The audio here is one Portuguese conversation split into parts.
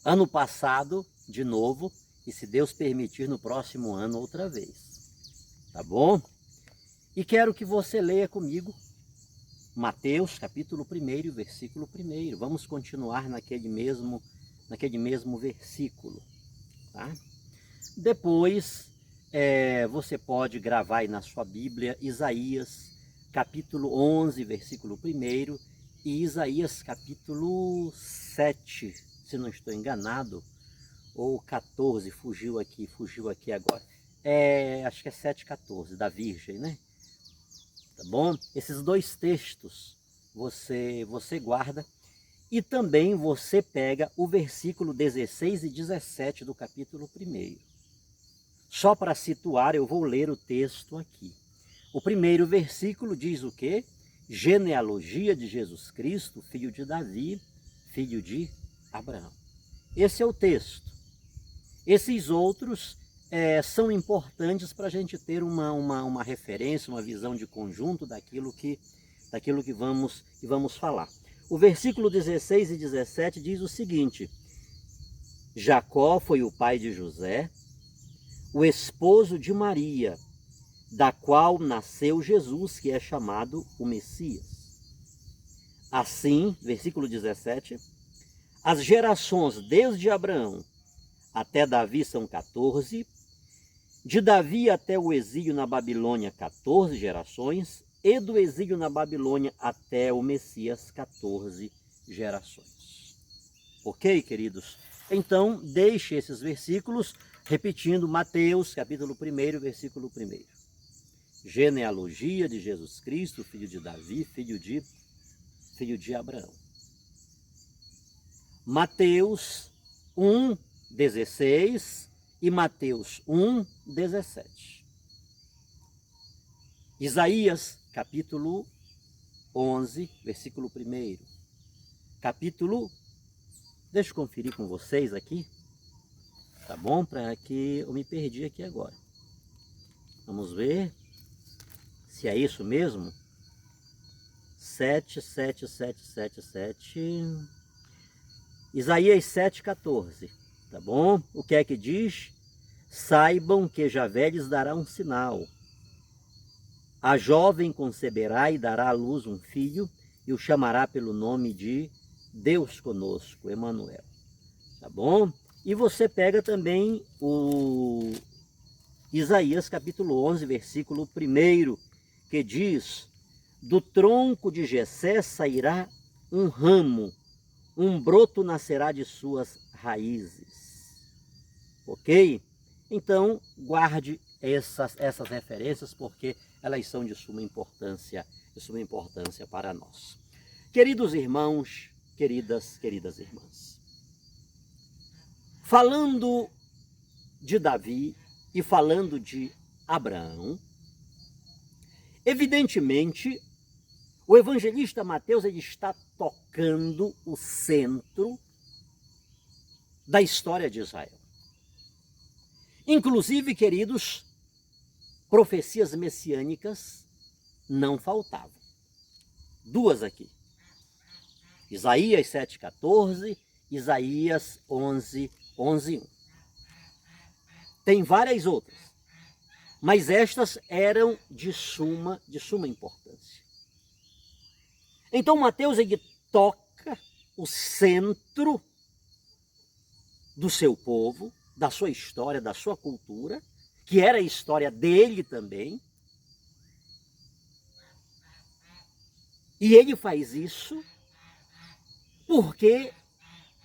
ano passado, de novo, e se Deus permitir, no próximo ano outra vez. Tá bom? E quero que você leia comigo Mateus, capítulo 1, versículo 1. Vamos continuar naquele mesmo versículo, tá? Depois, você pode gravar aí na sua Bíblia Isaías, capítulo 11, versículo 1, e Isaías, capítulo 7, se não estou enganado, ou 14, fugiu aqui agora. Acho que é 7,14, da Virgem, né? Tá bom? Esses dois textos você guarda, e também você pega o versículo 16 e 17 do capítulo 1. Só para situar, eu vou ler o texto aqui. O primeiro versículo diz o quê? Genealogia de Jesus Cristo, filho de Davi, filho de Abraão. Esse é o texto. Esses outros são importantes para a gente ter uma referência, uma visão de conjunto daquilo que vamos falar. O versículo 16 e 17 diz o seguinte: Jacó foi o pai de José, o esposo de Maria, da qual nasceu Jesus, que é chamado o Messias. Assim, versículo 17, as gerações desde Abraão até Davi são 14, de Davi até o exílio na Babilônia 14 gerações, e do exílio na Babilônia até o Messias 14 gerações. Ok, queridos? Então, deixe esses versículos repetindo Mateus, capítulo 1, versículo 1. Genealogia de Jesus Cristo, filho de Davi, filho de Abraão. Mateus 1, 16 e Mateus 1, 17. Isaías, capítulo 11, versículo 1. Deixa eu conferir com vocês aqui, tá bom? Para que eu me perdi aqui agora. Vamos ver se é isso mesmo. 7. Isaías 7,14. Tá bom? O que é que diz? Saibam que Javé lhes dará um sinal. A jovem conceberá e dará à luz um filho, e o chamará pelo nome de Deus conosco, Emanuel. Tá bom? E você pega também o Isaías capítulo 11, versículo 1, que diz: do tronco de Jessé sairá um ramo, um broto nascerá de suas raízes. Ok? Então, guarde essas referências, porque elas são de suma importância para nós. Queridos irmãos, queridas irmãs, falando de Davi e falando de Abraão, evidentemente, o evangelista Mateus ele está tocando o centro da história de Israel. Inclusive, queridos, profecias messiânicas não faltavam. Duas aqui. Isaías 7,14, Isaías 11:1. Tem várias outras, mas estas eram de suma importância. Então Mateus ele toca o centro do seu povo, da sua história, da sua cultura, que era a história dele também. E ele faz isso porque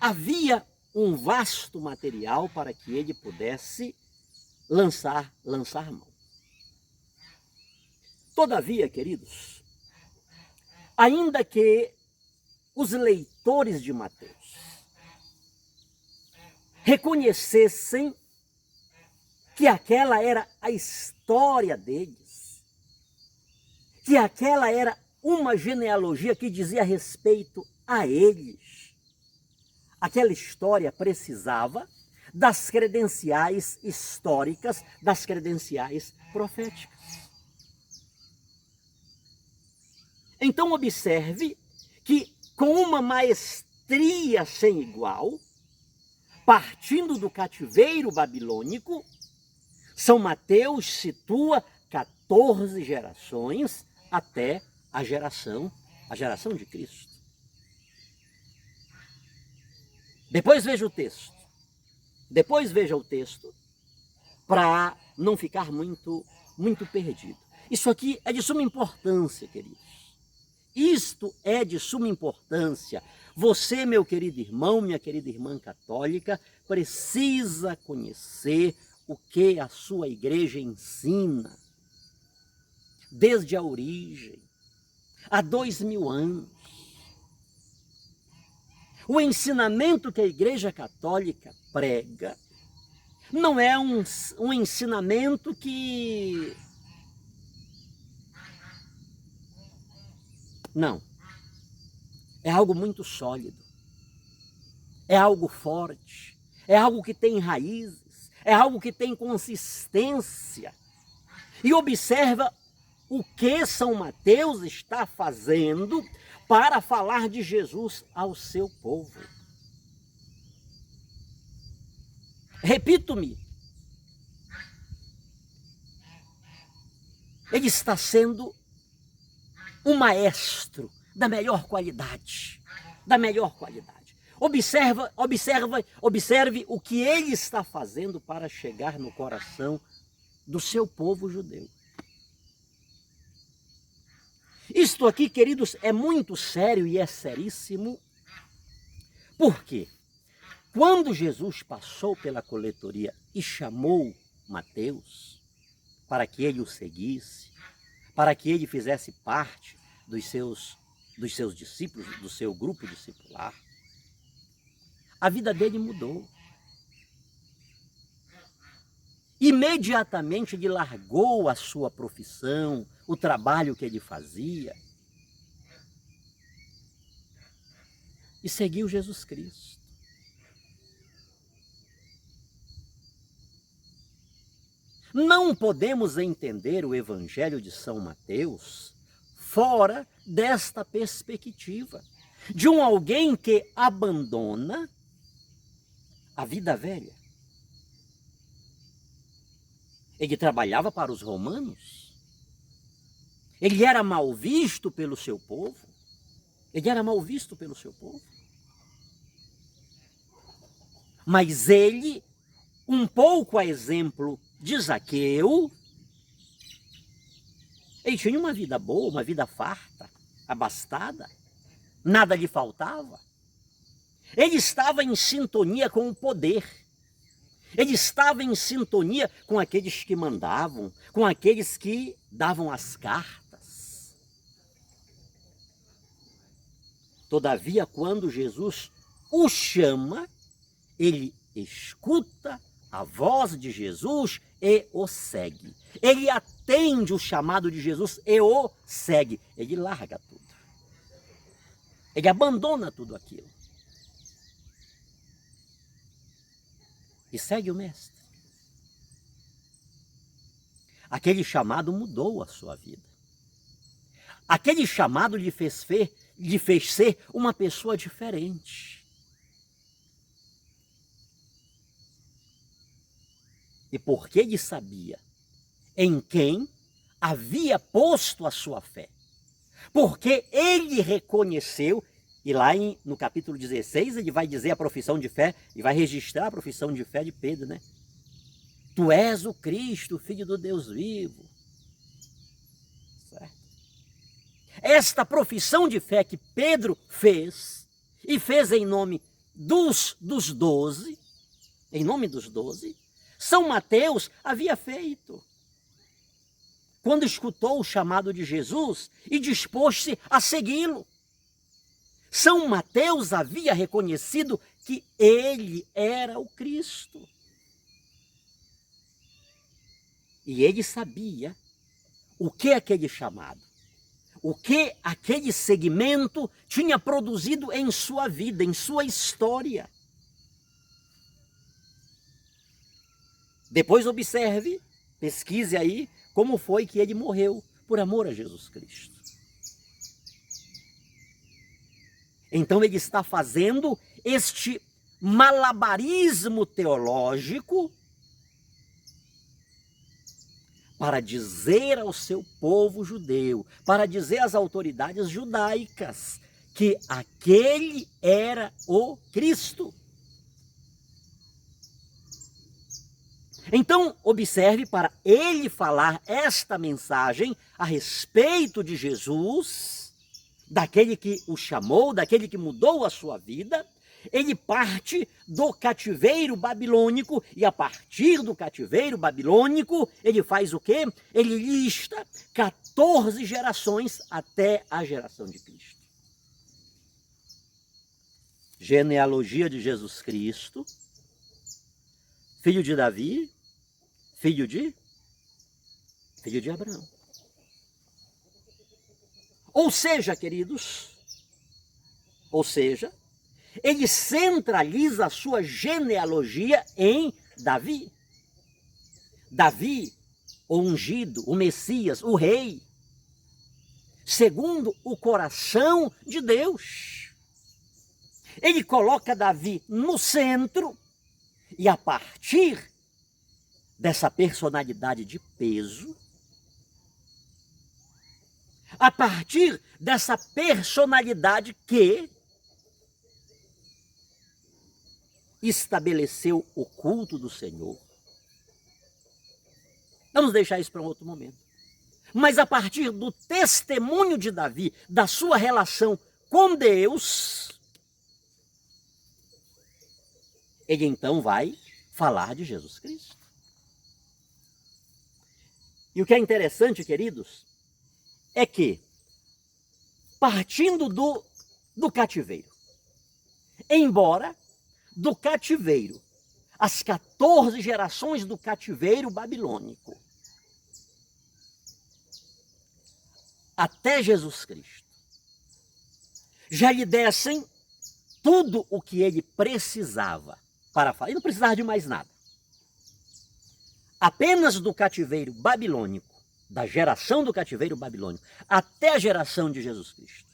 havia um vasto material para que ele pudesse lançar mão. Todavia, queridos, ainda que os leitores de Mateus reconhecessem que aquela era a história deles, que aquela era uma genealogia que dizia respeito a eles, aquela história precisava das credenciais históricas, das credenciais proféticas. Então observe que com uma maestria sem igual, partindo do cativeiro babilônico, São Mateus situa 14 gerações até a geração de Cristo. Depois veja o texto. Depois veja o texto para não ficar muito perdido. Isso aqui é de suma importância, queridos. Isto é de suma importância. Você, meu querido irmão, minha querida irmã católica, precisa conhecer o que a sua igreja ensina desde a origem, há 2000 anos. O ensinamento que a Igreja Católica prega não é um ensinamento que... Não. É algo muito sólido. É algo forte. É algo que tem raízes. É algo que tem consistência. E observa o que São Mateus está fazendo para falar de Jesus ao seu povo. Repito-me, ele está sendo um maestro da melhor qualidade, Observe o que ele está fazendo para chegar no coração do seu povo judeu. Isto aqui, queridos, é muito sério e é seríssimo. Por quê? Quando Jesus passou pela coletoria e chamou Mateus para que ele o seguisse, para que ele fizesse parte dos seus discípulos, do seu grupo discipular, a vida dele mudou. Imediatamente ele largou a sua profissão, o trabalho que ele fazia, e seguiu Jesus Cristo. Não podemos entender o Evangelho de São Mateus fora desta perspectiva, de um alguém que abandona a vida velha. Ele trabalhava para os romanos. Ele era mal visto pelo seu povo. Mas ele, um pouco a exemplo de Zaqueu, ele tinha uma vida boa, uma vida farta, abastada. Nada lhe faltava. Ele estava em sintonia com o poder. Ele estava em sintonia com aqueles que mandavam, com aqueles que davam as cartas. Todavia, quando Jesus o chama, ele escuta a voz de Jesus e o segue. Ele atende o chamado de Jesus e o segue. Ele larga tudo. Ele abandona tudo aquilo. E segue o mestre. Aquele chamado mudou a sua vida. Aquele chamado lhe fez ser uma pessoa diferente. E porque ele sabia em quem havia posto a sua fé. Porque ele reconheceu, e lá no capítulo 16 ele vai dizer a profissão de fé, e vai registrar a profissão de fé de Pedro, né? Tu és o Cristo, Filho do Deus vivo. Certo? Esta profissão de fé que Pedro fez, e fez em nome dos 12, São Mateus havia feito. Quando escutou o chamado de Jesus e dispôs-se a segui-lo. São Mateus havia reconhecido que ele era o Cristo. E ele sabia o que aquele chamado, o que aquele segmento tinha produzido em sua vida, em sua história. Depois observe, pesquise aí, como foi que ele morreu por amor a Jesus Cristo. Então ele está fazendo este malabarismo teológico para dizer ao seu povo judeu, para dizer às autoridades judaicas que aquele era o Cristo. Então, observe, para ele falar esta mensagem a respeito de Jesus, daquele que o chamou, daquele que mudou a sua vida, ele parte do cativeiro babilônico, e a partir do cativeiro babilônico, ele faz o quê? Ele lista 14 gerações até a geração de Cristo. Genealogia de Jesus Cristo, filho de Davi, filho de Abraão. Ou seja, queridos, ele centraliza a sua genealogia em Davi. Davi, o ungido, o Messias, o rei, segundo o coração de Deus. Ele coloca Davi no centro e, a partir dessa personalidade de peso, a partir dessa personalidade que estabeleceu o culto do Senhor. Vamos deixar isso para um outro momento. Mas a partir do testemunho de Davi, da sua relação com Deus, ele então vai falar de Jesus Cristo. E o que é interessante, queridos, é que, partindo do cativeiro, embora do cativeiro, as 14 gerações do cativeiro babilônico, até Jesus Cristo, já lhe dessem tudo o que ele precisava para falar. Ele não precisava de mais nada. Apenas do cativeiro babilônico, da geração do cativeiro babilônico, até a geração de Jesus Cristo.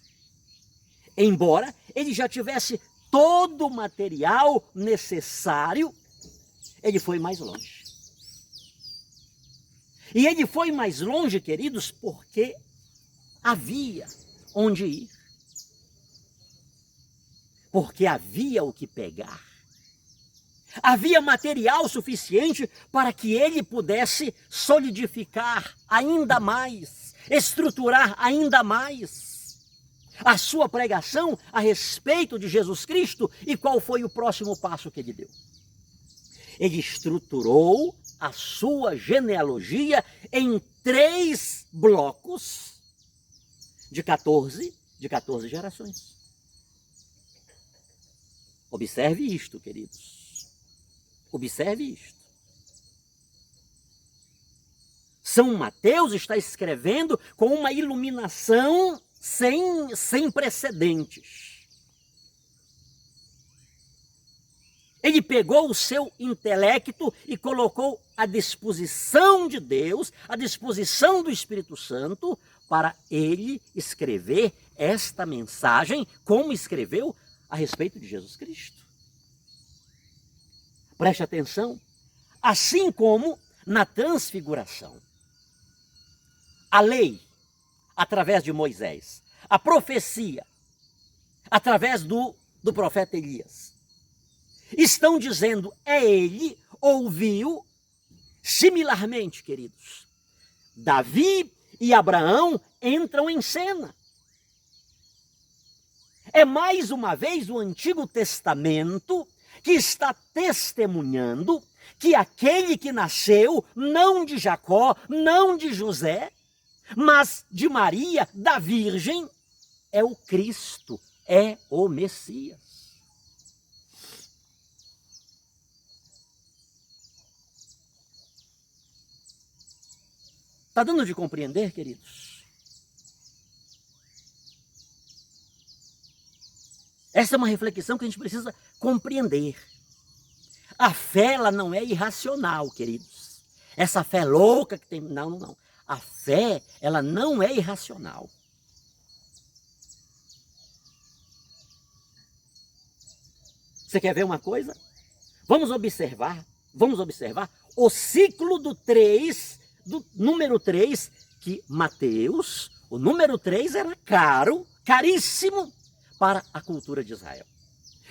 Embora ele já tivesse todo o material necessário, ele foi mais longe. E ele foi mais longe, queridos, porque havia onde ir. Porque havia o que pegar. Havia material suficiente para que ele pudesse solidificar ainda mais, estruturar ainda mais a sua pregação a respeito de Jesus Cristo. E qual foi o próximo passo que ele deu? Ele estruturou a sua genealogia em 3 blocos de 14 gerações. Observe isto, queridos. Observe isto. São Mateus está escrevendo com uma iluminação sem precedentes. Ele pegou o seu intelecto e colocou à disposição de Deus, à disposição do Espírito Santo, para ele escrever esta mensagem, como escreveu a respeito de Jesus Cristo. Preste atenção, assim como na transfiguração, a lei, através de Moisés, a profecia, através do profeta Elias, estão dizendo, é ele, ouviu, similarmente, queridos, Davi e Abraão entram em cena. É mais uma vez o Antigo Testamento que está testemunhando que aquele que nasceu não de Jacó, não de José, mas de Maria, da Virgem, é o Cristo, é o Messias. Está dando de compreender, queridos? Essa é uma reflexão que a gente precisa compreender. A fé, ela não é irracional, queridos. Essa fé louca que tem... Não. A fé, ela não é irracional. Você quer ver uma coisa? Vamos observar o ciclo do 3, do número 3, que Mateus, o número 3 era caríssimo para a cultura de Israel.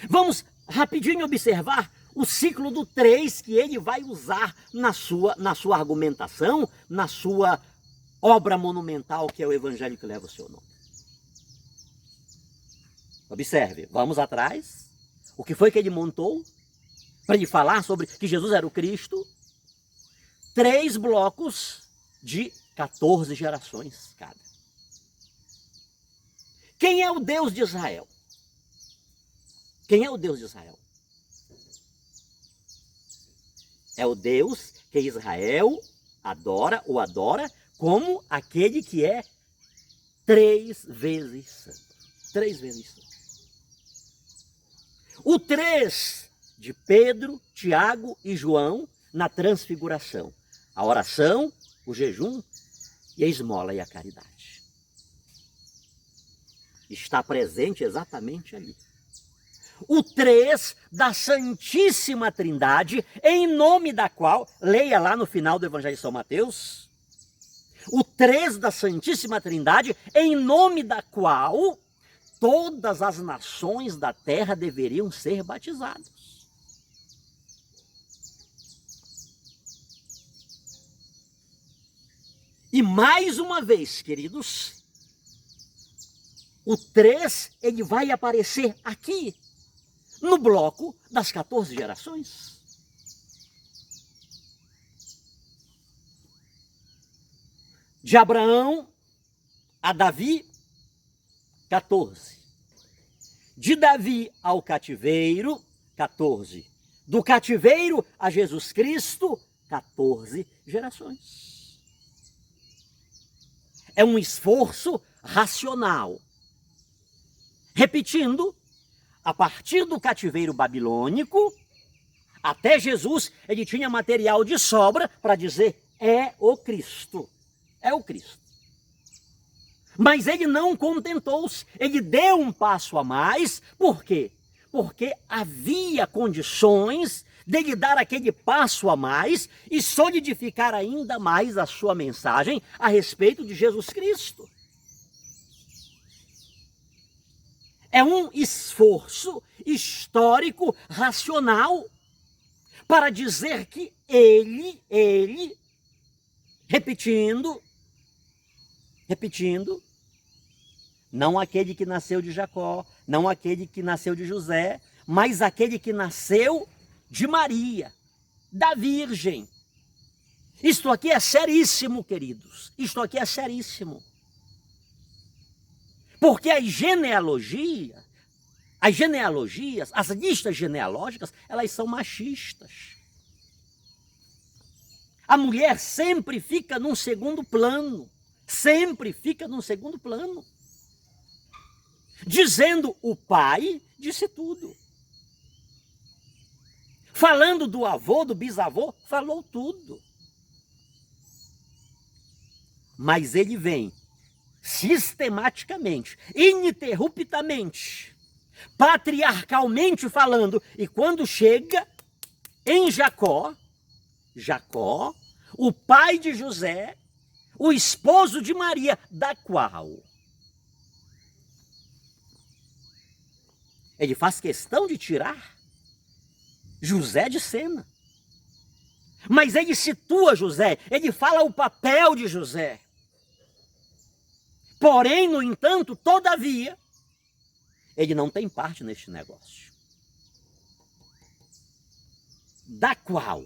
Vamos rapidinho observar o ciclo do 3 que ele vai usar na sua argumentação, na sua obra monumental, que é o Evangelho que leva o seu nome. Observe, vamos atrás. O que foi que ele montou para ele falar sobre que Jesus era o Cristo? 3 blocos de 14 gerações cada. Quem é o Deus de Israel? Quem é o Deus de Israel? É o Deus que Israel adora como aquele que é 3 vezes santo. 3 vezes santo. O 3 de Pedro, Tiago e João na transfiguração. A oração, o jejum e a esmola e a caridade. Está presente exatamente ali. O 3 da Santíssima Trindade, em nome da qual, leia lá no final do Evangelho de São Mateus, o 3 da Santíssima Trindade, em nome da qual todas as nações da terra deveriam ser batizadas. E mais uma vez, queridos, o 3, ele vai aparecer aqui, no bloco das 14 gerações. De Abraão a Davi, 14. De Davi ao cativeiro, 14. Do cativeiro a Jesus Cristo, 14 gerações. É um esforço racional. Repetindo, a partir do cativeiro babilônico, até Jesus, ele tinha material de sobra para dizer, é o Cristo. É o Cristo. Mas ele não contentou-se, ele deu um passo a mais. Por quê? Porque havia condições dele dar aquele passo a mais e solidificar ainda mais a sua mensagem a respeito de Jesus Cristo. É um esforço histórico, racional, para dizer que ele, repetindo, não aquele que nasceu de Jacó, não aquele que nasceu de José, mas aquele que nasceu de Maria, da Virgem. Isto aqui é seríssimo, queridos. Isto aqui é seríssimo. Porque as genealogias, as listas genealógicas, elas são machistas. A mulher sempre fica num segundo plano. Sempre fica num segundo plano. Dizendo o pai, disse tudo. Falando do avô, do bisavô, falou tudo. Mas ele vem sistematicamente, ininterruptamente, patriarcalmente falando, e quando chega em Jacó, o pai de José, o esposo de Maria, da qual ele faz questão de tirar José de cena. Mas ele situa José, ele fala o papel de José. Porém, no entanto, todavia, ele não tem parte neste negócio. Da qual?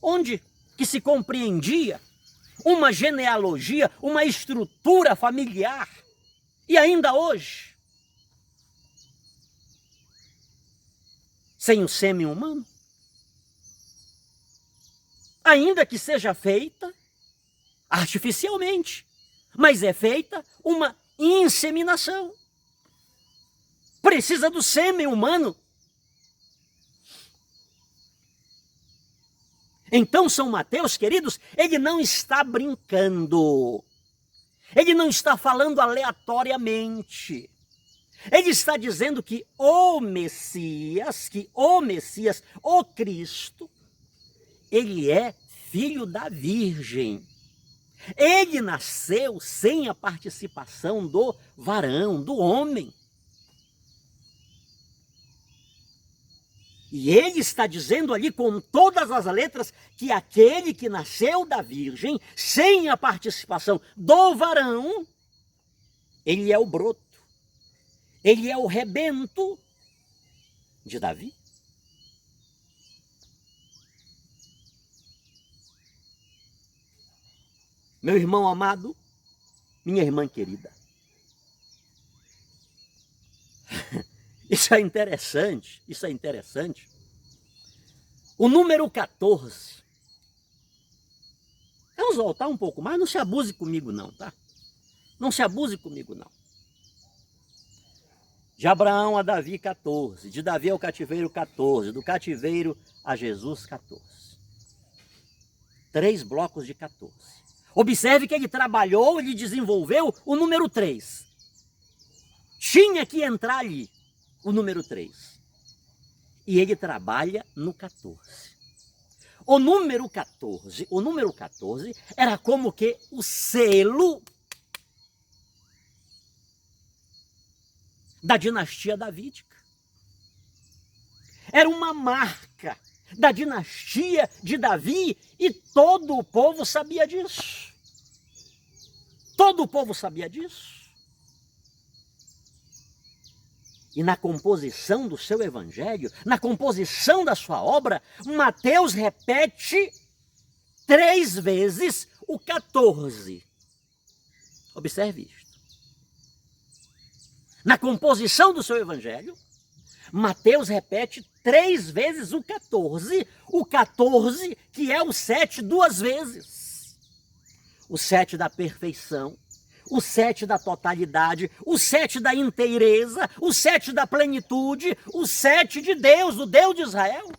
Onde que se compreendia uma genealogia, uma estrutura familiar. E ainda hoje, sem o sêmen humano, ainda que seja feita artificialmente, mas é feita uma inseminação. Precisa do sêmen humano. Então São Mateus, queridos, ele não está brincando. Ele não está falando aleatoriamente. Ele está dizendo que o Messias, o Cristo, ele é filho da Virgem. Ele nasceu sem a participação do varão, do homem. E ele está dizendo ali com todas as letras que aquele que nasceu da Virgem, sem a participação do varão, ele é o broto, ele é o rebento de Davi. Meu irmão amado, minha irmã querida, isso é interessante. O número 14. Vamos voltar um pouco mais, não se abuse comigo não, tá? Não se abuse comigo não. De Abraão a Davi, 14. De Davi ao cativeiro, 14. Do cativeiro a Jesus, 14. 3 blocos de 14. Observe que ele trabalhou, ele desenvolveu o número 3. Tinha que entrar ali o número 3. E ele trabalha no 14. O número 14 era como que o selo da dinastia davídica. Era uma marca da dinastia de Davi e todo o povo sabia disso. Todo o povo sabia disso. E na composição do seu evangelho, na composição da sua obra, Mateus repete 3 vezes o 14. Observe isto. Na composição do seu evangelho, Mateus repete 3 vezes o 14 que é o 7 2 vezes. O 7 da perfeição, o 7 da totalidade, o 7 da inteireza, o 7 da plenitude, o 7 de Deus, o Deus de Israel.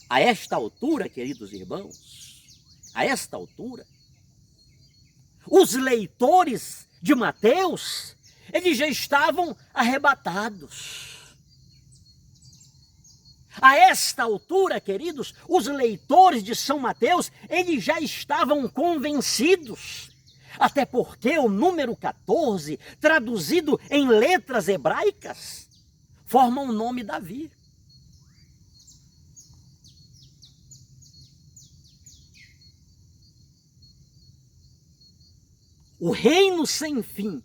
A esta altura, queridos irmãos, a esta altura, os leitores de Mateus, eles já estavam arrebatados. A esta altura, queridos, os leitores de São Mateus, eles já estavam convencidos. Até porque o número 14, traduzido em letras hebraicas, forma o nome Davi. O reino sem fim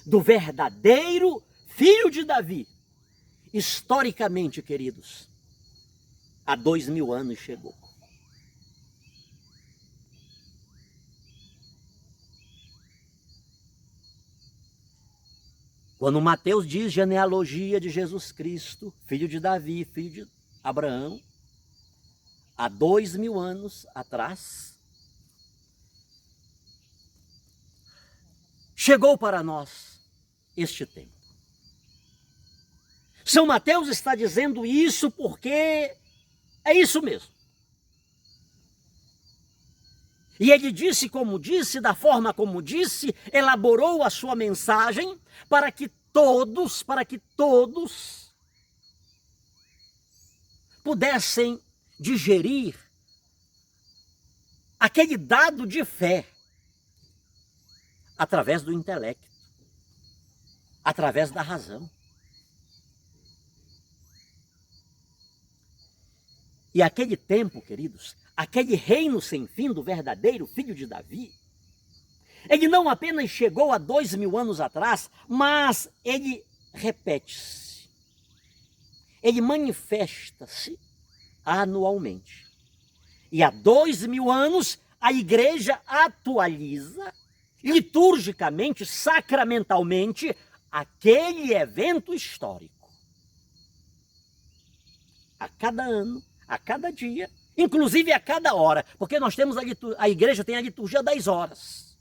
do verdadeiro filho de Davi, historicamente, queridos, há 2000 anos chegou. Quando Mateus diz genealogia de Jesus Cristo, filho de Davi, filho de Abraão, há 2000 anos atrás, chegou para nós este tempo. São Mateus está dizendo isso porque é isso mesmo. E ele disse como disse, da forma como disse, elaborou a sua mensagem para que todos pudessem digerir aquele dado de fé através do intelecto, através da razão. E aquele tempo, queridos, aquele reino sem fim do verdadeiro filho de Davi, ele não apenas chegou há 2000 anos atrás, mas ele repete-se. Ele manifesta-se anualmente. E há 2000 anos a igreja atualiza liturgicamente, sacramentalmente, aquele evento histórico. A cada ano, a cada dia, inclusive a cada hora, porque nós temos a igreja tem a liturgia das horas.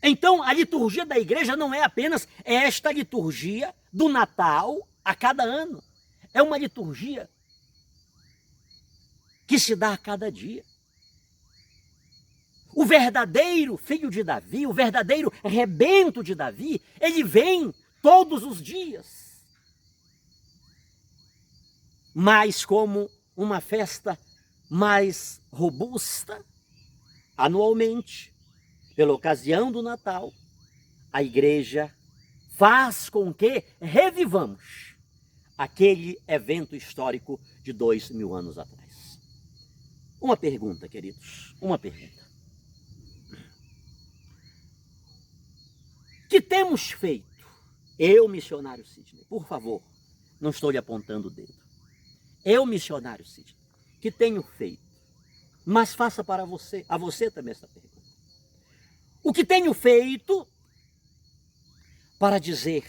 Então, a liturgia da igreja não é apenas esta liturgia do Natal a cada ano. É uma liturgia que se dá a cada dia. O verdadeiro filho de Davi, o verdadeiro rebento de Davi, ele vem todos os dias. Mas como uma festa mais robusta, anualmente, pela ocasião do Natal, a igreja faz com que revivamos aquele evento histórico de 2000 anos atrás. Uma pergunta, queridos, uma pergunta. Que temos feito? Eu, missionário Sidney, por favor, não estou lhe apontando o dedo. Eu, missionário Sidney, que tenho feito? Mas faça para você, a você também essa pergunta. O que tenho feito para dizer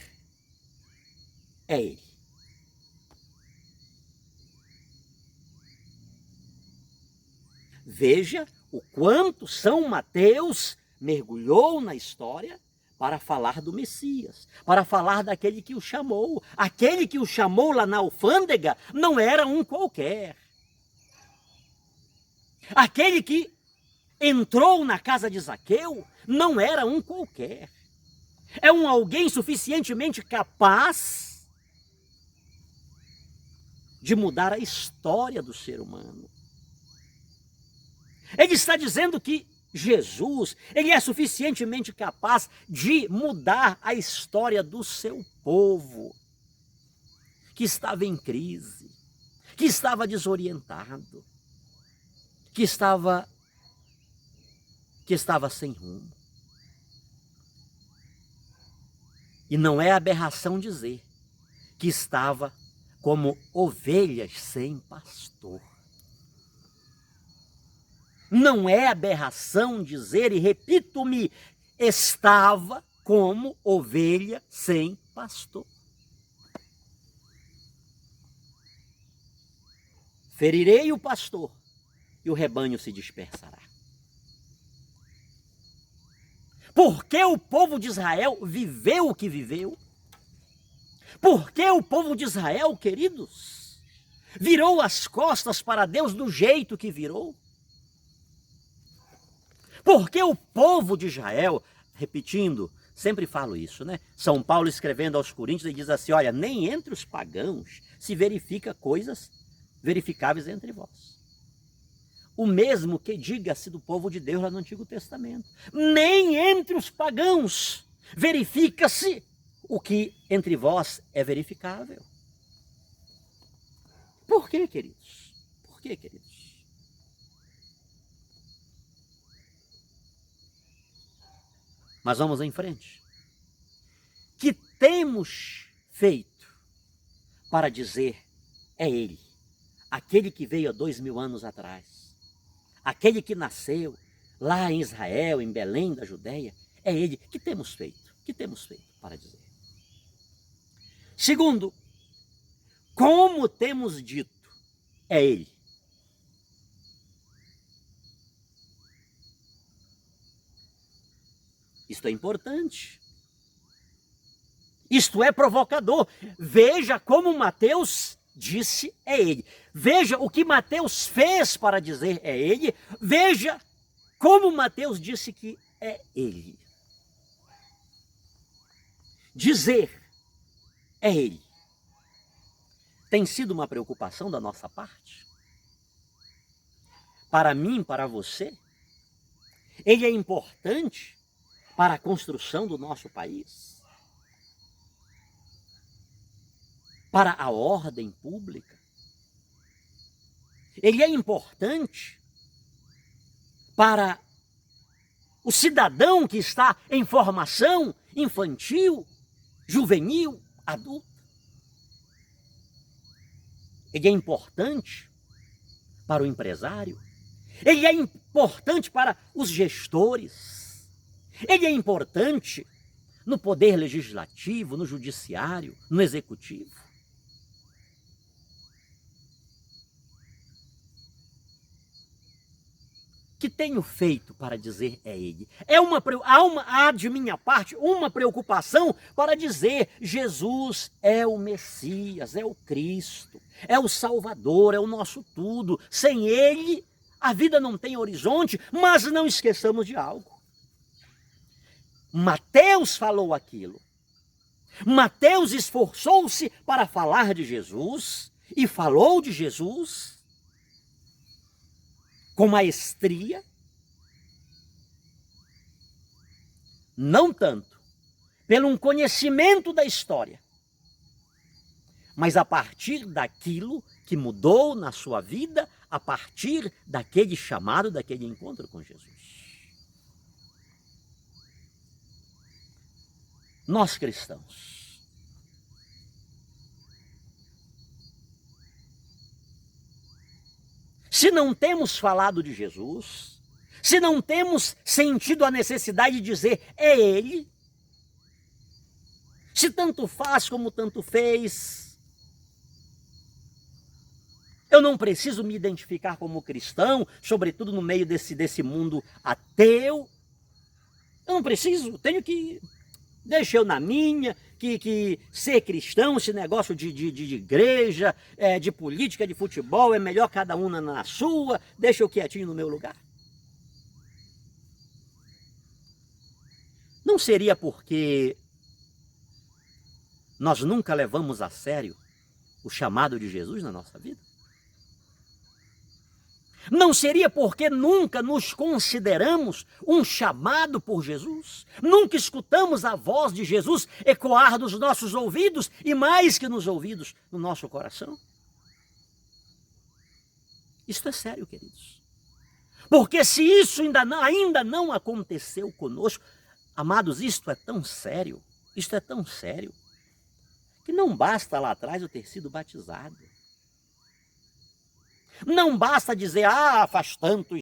é Ele? Veja o quanto São Mateus mergulhou na história para falar do Messias, para falar daquele que o chamou. Aquele que o chamou lá na alfândega não era um qualquer. Aquele que entrou na casa de Zaqueu não era um qualquer. É um alguém suficientemente capaz de mudar a história do ser humano. Ele está dizendo que Jesus, ele é suficientemente capaz de mudar a história do seu povo, que estava em crise, que estava desorientado, que estava sem rumo. E não é aberração dizer que estava como ovelhas sem pastor. Não é aberração dizer, e repito-me, estava como ovelha sem pastor. Ferirei o pastor e o rebanho se dispersará. Porque o povo de Israel viveu o que viveu? Porque o povo de Israel, queridos, virou as costas para Deus do jeito que virou? Porque o povo de Israel, repetindo, sempre falo isso, né? São Paulo escrevendo aos Coríntios, ele diz assim, olha, nem entre os pagãos se verifica coisas verificáveis entre vós. O mesmo que diga-se do povo de Deus lá no Antigo Testamento. Nem entre os pagãos verifica-se o que entre vós é verificável. Por quê, queridos? Por quê, queridos? Mas vamos em frente. Que temos feito para dizer é Ele, aquele que veio há 2000 anos atrás, aquele que nasceu lá em Israel, em Belém da Judéia, é Ele. Que temos feito? Que temos feito para dizer? Segundo, como temos dito, é Ele. Isto é importante. Isto é provocador. Veja como Mateus disse é Ele. Veja o que Mateus fez para dizer é Ele. Veja como Mateus disse que é Ele. Dizer é Ele. Tem sido uma preocupação da nossa parte? Para mim, para você? Ele é importante para a construção do nosso país? Para a ordem pública? Ele é importante para o cidadão que está em formação infantil, juvenil, adulta? Ele é importante para o empresário? Ele é importante para os gestores? Ele é importante no poder legislativo, no judiciário, no executivo? que tenho feito para dizer é Ele? Há de minha parte uma preocupação para dizer: Jesus é o Messias, é o Cristo, é o Salvador, é o nosso tudo. Sem Ele, a vida não tem horizonte. Mas não esqueçamos de algo. Mateus falou aquilo. Mateus esforçou-se para falar de Jesus e falou de Jesus com maestria, não tanto pelo um conhecimento da história, mas a partir daquilo que mudou na sua vida, a partir daquele chamado, daquele encontro com Jesus. Nós cristãos, se não temos falado de Jesus, se não temos sentido a necessidade de dizer é Ele, se tanto faz como tanto fez, eu não preciso me identificar como cristão, sobretudo no meio desse mundo ateu. Eu não preciso, tenho que... Deixa eu na minha, que ser cristão, esse negócio de igreja, de política, de futebol, é melhor cada um na sua, deixa eu quietinho no meu lugar. Não seria porque nós nunca levamos a sério o chamado de Jesus na nossa vida? Não seria porque nunca nos consideramos um chamado por Jesus? Nunca escutamos a voz de Jesus ecoar nos nossos ouvidos e mais que nos ouvidos, no nosso coração? Isto é sério, queridos. Porque se isso ainda não aconteceu conosco, amados, isto é tão sério, que não basta lá atrás eu ter sido batizado. Não basta dizer, faz tantos